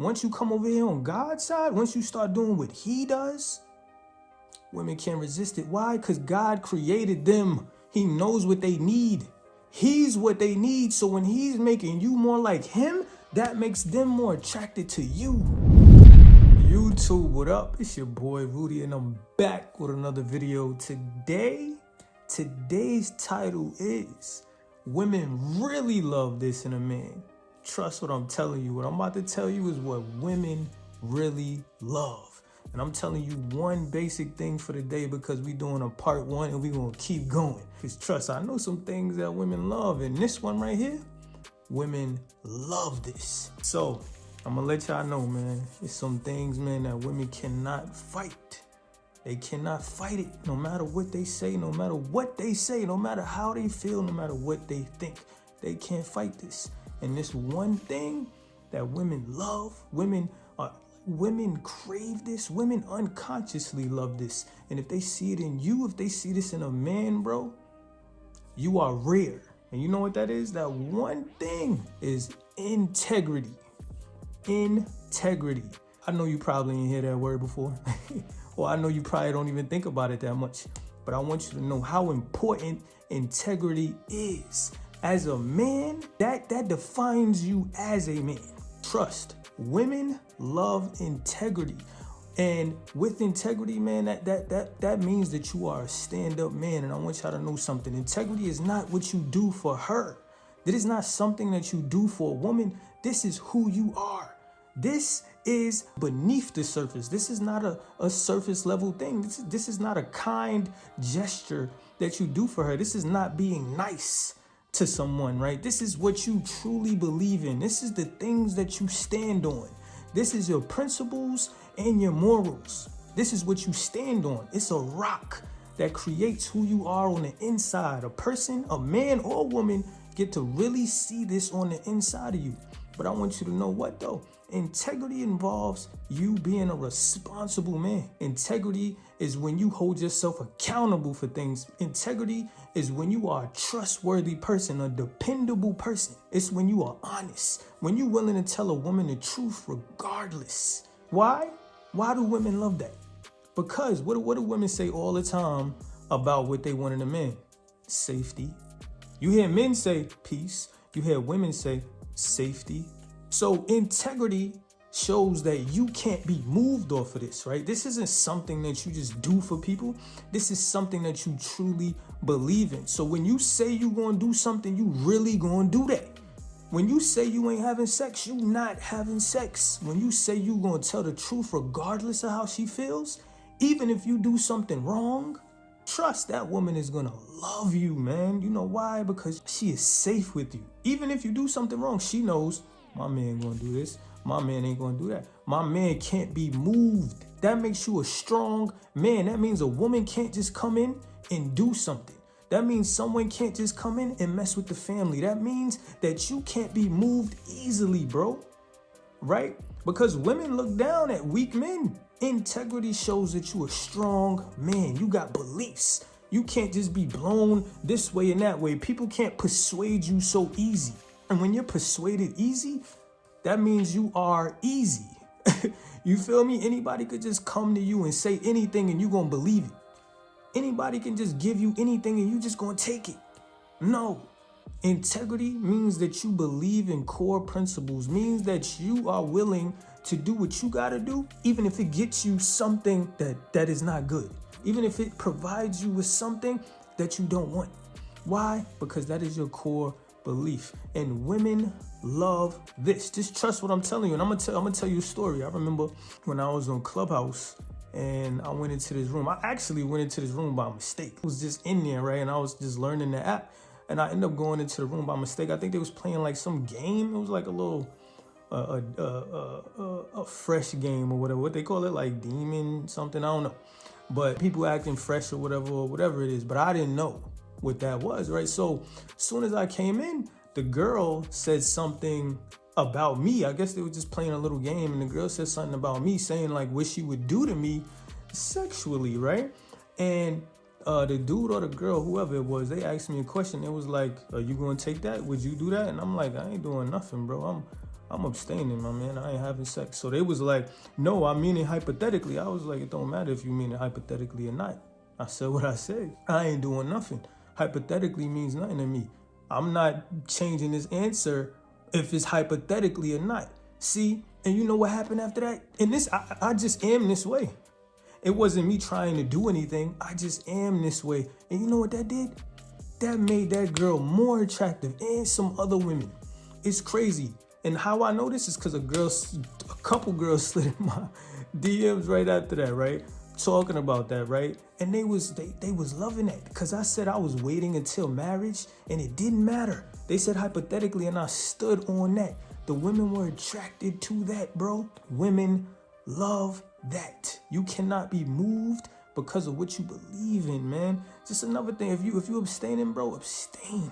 Once you come over here on God's side, once you start doing what he does, women can't resist it. Why? Because God created them. He knows what they need. He's what they need. So when he's making you more like him, that makes them more attracted to you. YouTube, what up? It's your boy Rudy, and I'm back with another video. Today's title is Women Really Love This in a Man. Trust what I'm telling you. What I'm about to tell you is what women really love. And I'm telling you one basic thing for the day because we're doing a part 1 and we're going to keep going. Because trust, I know some things that women love. And this one right here, women love this. So I'm going to let y'all know, man, it's some things, man, that women cannot fight. They cannot fight it no matter what they say, no matter what they say, no matter how they feel, no matter what they think. They can't fight this. And this one thing that women love, women crave this, women unconsciously love this. And if they see it in you, if they see this in a man, bro, you are rare. And you know what that is? That one thing is integrity. Integrity. I know you probably didn't hear that word before. Or I know you probably don't even think about it that much. But I want you to know how important integrity is. As a man, that defines you as a man. Trust, women love integrity. And with integrity, man, that means that you are a stand-up man. And I want y'all to know something. Integrity is not what you do for her. This is not something that you do for a woman. This is who you are. This is beneath the surface. This is not a surface level thing. This is not a kind gesture that you do for her. This is not being nice to someone, right? This is what you truly believe in. This is the things that you stand on. This is your principles and your morals. This is what you stand on. It's a rock that creates who you are on the inside. A person, a man or a woman, get to really see this on the inside of you. But I want you to know what though? Integrity involves you being a responsible man. Integrity is when you hold yourself accountable for things. Integrity is when you are a trustworthy person, a dependable person. It's when you are honest, when you're willing to tell a woman the truth regardless. Why? Why do women love that? Because what do women say all the time about what they want in a man? Safety. You hear men say peace. You hear women say safety. So integrity shows that you can't be moved off of this, right? This isn't something that you just do for people. This is something that you truly believe in. So when you say you're going to do something, you really going to do that. When you say you ain't having sex, you not having sex. When you say you going to tell the truth regardless of how she feels, even if you do something wrong, trust that woman is going to love you, man. You know why? Because she is safe with you. Even if you do something wrong, she knows my man gonna do this. My man ain't gonna do that. My man can't be moved. That makes you a strong man. That means a woman can't just come in and do something. That means someone can't just come in and mess with the family. That means that you can't be moved easily, bro. Right? Because women look down at weak men. Integrity shows that you're a strong man. You got beliefs. You can't just be blown this way and that way. People can't persuade you so easy. And when you're persuaded easy, that means you are easy. You feel me? Anybody could just come to you and say anything and you're going to believe it. Anybody can just give you anything and you just going to take it. No. Integrity means that you believe in core principles, means that you are willing to do what you got to do, even if it gets you something that is not good. Even if it provides you with something that you don't want. Why? Because that is your core belief. And women love this. Just trust what I'm telling you. And I'm gonna tell you a story. I remember when I was on Clubhouse and I went into this room. I actually went into this room by mistake. I was just in there, right? And I was just learning the app. And I ended up going into the room by mistake. I think they was playing like some game. It was like a little a fresh game or whatever. What they call it, like demon something. I don't know. But people acting fresh or whatever it is. But I didn't know what that was, right? So as soon as I came in, the girl said something about me. I guess they were just playing a little game, and the girl said something about me, saying like what she would do to me sexually, right? And the dude or the girl, whoever it was, they asked me a question. It was like, are you gonna take that? Would you do that? And I'm like, I ain't doing nothing, bro. I'm abstaining, my man. I ain't having sex. So they was like, no, I mean it hypothetically. I was like, it don't matter if you mean it hypothetically or not. I said what I said. I ain't doing nothing. Hypothetically means nothing to me. I'm not changing this answer if it's hypothetically or not. See, and you know what happened after that? And this, I just am this way. It wasn't me trying to do anything. I just am this way. And you know what that did? That made that girl more attractive and some other women. It's crazy. And how I know this is because a couple girls slid in my DMs right after that, right? Talking about that, right? And they was loving it because I said I was waiting until marriage and it didn't matter. They said hypothetically and I stood on that. The women were attracted to that, bro. Women love that. You cannot be moved because of what you believe in, man. Just another thing, if you abstaining, bro, abstain.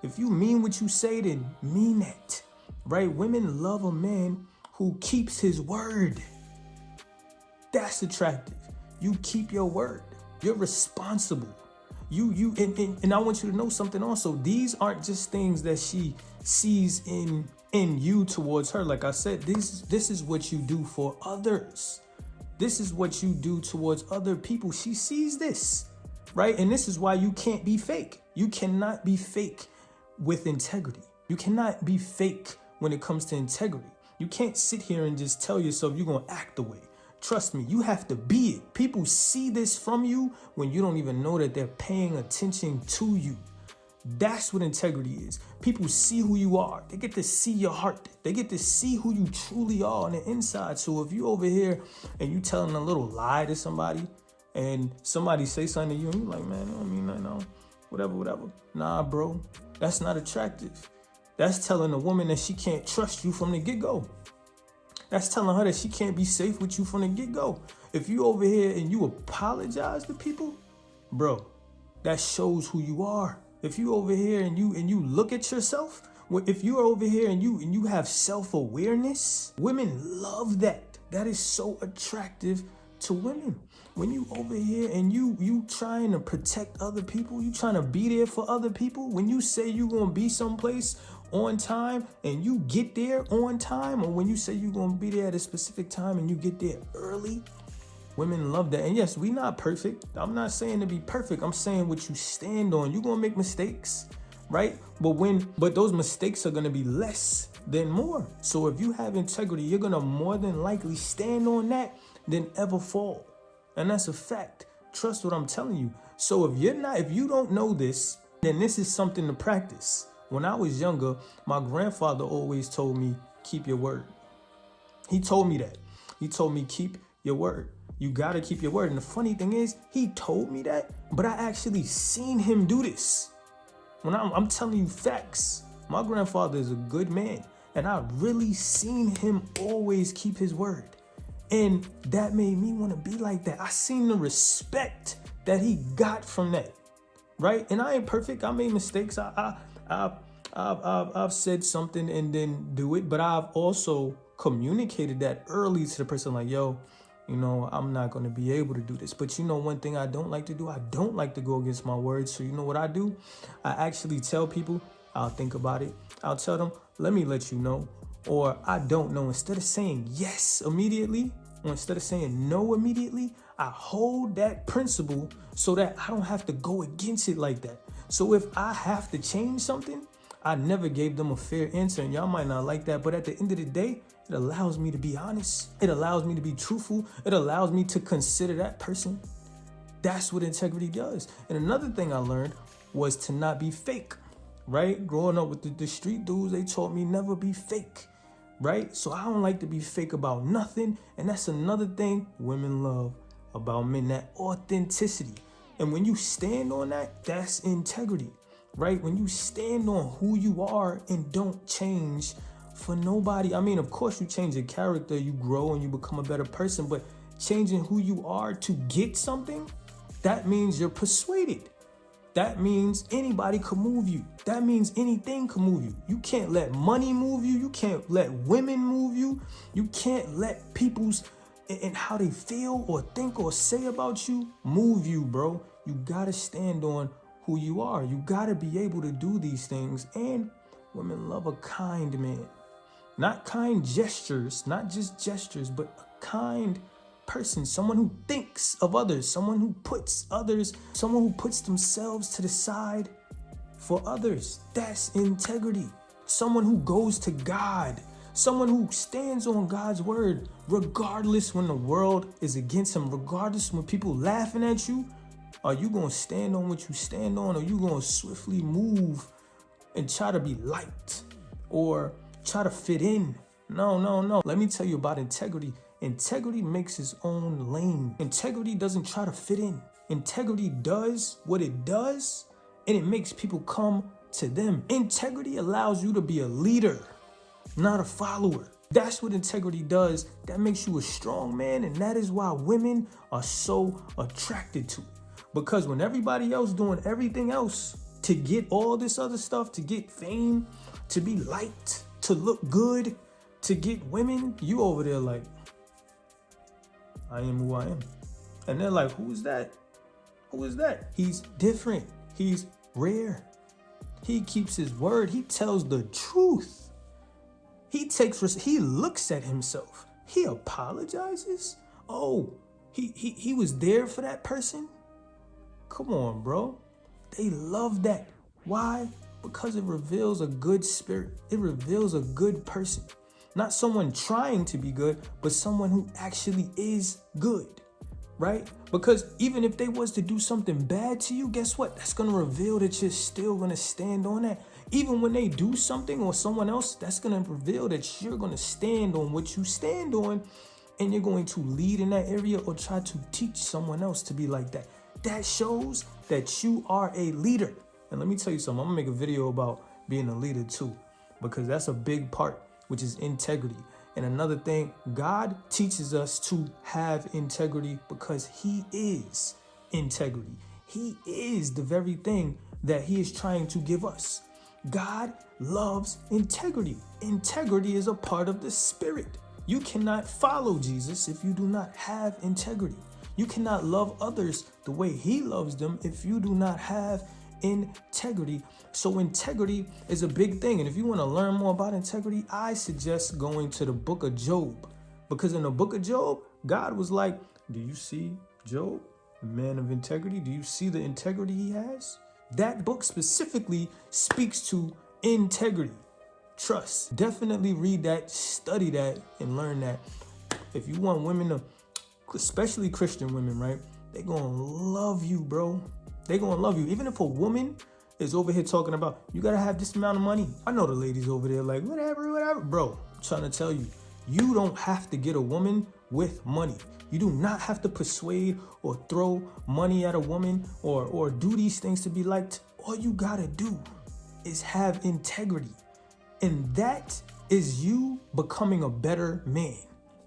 If you mean what you say, then mean that, right? Women love a man who keeps his word. That's attractive. You keep your word. You're responsible. And I want you to know something also. These aren't just things that she sees in you towards her. Like I said, this is what you do for others. This is what you do towards other people. She sees this, right? And this is why you can't be fake. You cannot be fake with integrity. You cannot be fake when it comes to integrity. You can't sit here and just tell yourself you're going to act the way. Trust me, you have to be it. People see this from you when you don't even know that they're paying attention to you. That's what integrity is. People see who you are. They get to see your heart. They get to see who you truly are on the inside. So if you over here and you telling a little lie to somebody and somebody say something to you and you're like, man, I don't mean nothing, no, whatever. Nah, bro, that's not attractive. That's telling a woman that she can't trust you from the get-go. That's telling her that she can't be safe with you from the get-go. If you over here and you apologize to people, bro, that shows who you are. If you over here and you look at yourself, if you're over here and you have self-awareness, women love that. That is so attractive to women. When you over here and you trying to protect other people, you trying to be there for other people, when you say you're gonna be someplace on time and you get there on time, or when you say you're gonna be there at a specific time and you get there early, women love that. And yes, we not perfect. I'm not saying to be perfect. I'm saying what you stand on. You're gonna make mistakes, right? But those mistakes are gonna be less than more. So if you have integrity, you're gonna more than likely stand on that than ever fall. And that's a fact. Trust what I'm telling you. So if you don't know this, then this is something to practice. When I was younger, my grandfather always told me, keep your word. He told me that. He told me, keep your word. You gotta keep your word. And the funny thing is, he told me that, but I actually seen him do this. When I'm telling you facts, my grandfather is a good man, and I really seen him always keep his word. And that made me want to be like that. I seen the respect that he got from that, right? And I ain't perfect. I made mistakes. I've said something and then do it, but I've also communicated that early to the person, like, yo, you know, I'm not going to be able to do this. But you know, one thing I don't like to do, I don't like to go against my words. So you know what I do? I actually tell people, I'll think about it. I'll tell them, let me let you know, or I don't know. Instead of saying yes immediately, or instead of saying no immediately, I hold that principle so that I don't have to go against it like that. So if I have to change something, I never gave them a fair answer, and y'all might not like that, but at the end of the day, it allows me to be honest. It allows me to be truthful. It allows me to consider that person. That's what integrity does. And another thing I learned was to not be fake, right? Growing up with the street dudes, they taught me never be fake, right? So I don't like to be fake about nothing. And that's another thing women love about men, that authenticity. And when you stand on that, that's integrity, right? When you stand on who you are and don't change for nobody. I mean, of course you change your character, you grow and you become a better person, but changing who you are to get something, that means you're persuaded. That means anybody could move you. That means anything can move you. You can't let money move you. You can't let women move you. You can't let people's and how they feel or think or say about you move you, bro. You gotta stand on who you are. You gotta be able to do these things. And women love a kind man. Not kind gestures, not just gestures, but a kind person, someone who thinks of others, someone who puts themselves to the side for others. That's integrity. Someone who goes to God, someone who stands on God's word, regardless when the world is against him, regardless when people laughing at you. Are you going to stand on what you stand on, or are you going to swiftly move and try to be liked or try to fit in? No. Let me tell you about integrity. Integrity makes its own lane. Integrity doesn't try to fit in. Integrity does what it does, and it makes people come to them. Integrity allows you to be a leader, not a follower. That's what integrity does. That makes you a strong man, and that is why women are so attracted to it. Because when everybody else doing everything else to get all this other stuff, to get fame, to be liked, to look good, to get women, you over there like, I am who I am. And they're like, who is that? Who is that? He's different. He's rare. He keeps his word. He tells the truth. He looks at himself. He apologizes. Oh, he was there for that person? Come on, bro. They love that. Why? Because it reveals a good spirit. It reveals a good person. Not someone trying to be good, but someone who actually is good, right? Because even if they was to do something bad to you, guess what? That's going to reveal that you're still going to stand on that. Even when they do something or someone else, that's going to reveal that you're going to stand on what you stand on, and you're going to lead in that area or try to teach someone else to be like that. That shows that you are a leader. And let me tell you something. I'm going to make a video about being a leader too, because that's a big part, which is integrity. And another thing, God teaches us to have integrity because he is integrity. He is the very thing that he is trying to give us. God loves integrity. Integrity is a part of the spirit. You cannot follow Jesus if you do not have integrity. You cannot love others the way he loves them if you do not have integrity. So integrity is a big thing. And if you want to learn more about integrity, I suggest going to the book of Job. Because in the book of Job, God was like, do you see Job, a man of integrity? Do you see the integrity he has? That book specifically speaks to integrity. Trust. Definitely read that, study that, and learn that. If you want women to, especially Christian women, right? They're going to love you, bro. They're going to love you. Even if a woman is over here talking about, you got to have this amount of money. I know the ladies over there like, whatever. Bro, I'm trying to tell you, you don't have to get a woman with money. You do not have to persuade or throw money at a woman or do these things to be liked. All you got to do is have integrity. And that is you becoming a better man.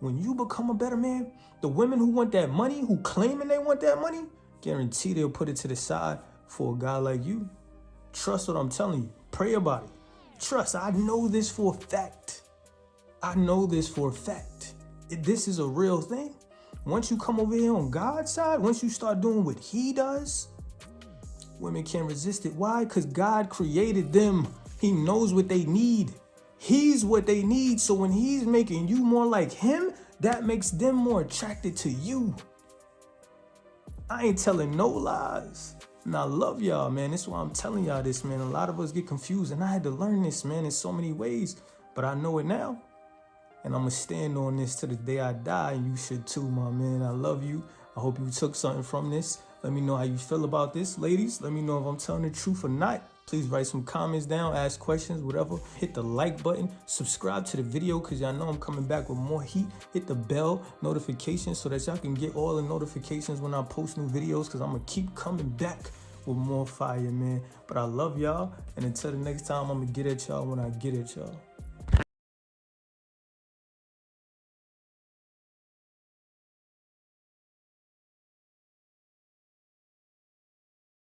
When you become a better man, the women who want that money, who claiming they want that money, guarantee they'll put it to the side for a guy like you. Trust what I'm telling you. Pray about it. Trust. I know this for a fact. This is a real thing. Once you come over here on God's side, once you start doing what he does, women can't resist it. Why? Because God created them. He knows what they need. He's what they need. So when he's making you more like him, that makes them more attracted to you. I ain't telling no lies. And I love y'all, man. That's why I'm telling y'all this, man. A lot of us get confused, and I had to learn this, man, in so many ways. But I know it now. And I'm going to stand on this to the day I die, and you should too, my man. I love you. I hope you took something from this. Let me know how you feel about this, ladies. Let me know if I'm telling the truth or not. Please write some comments down, ask questions, whatever. Hit the like button, subscribe to the video because y'all know I'm coming back with more heat. Hit the bell notification so that y'all can get all the notifications when I post new videos, because I'm going to keep coming back with more fire, man. But I love y'all, and until the next time, I'm going to get at y'all when I get at y'all.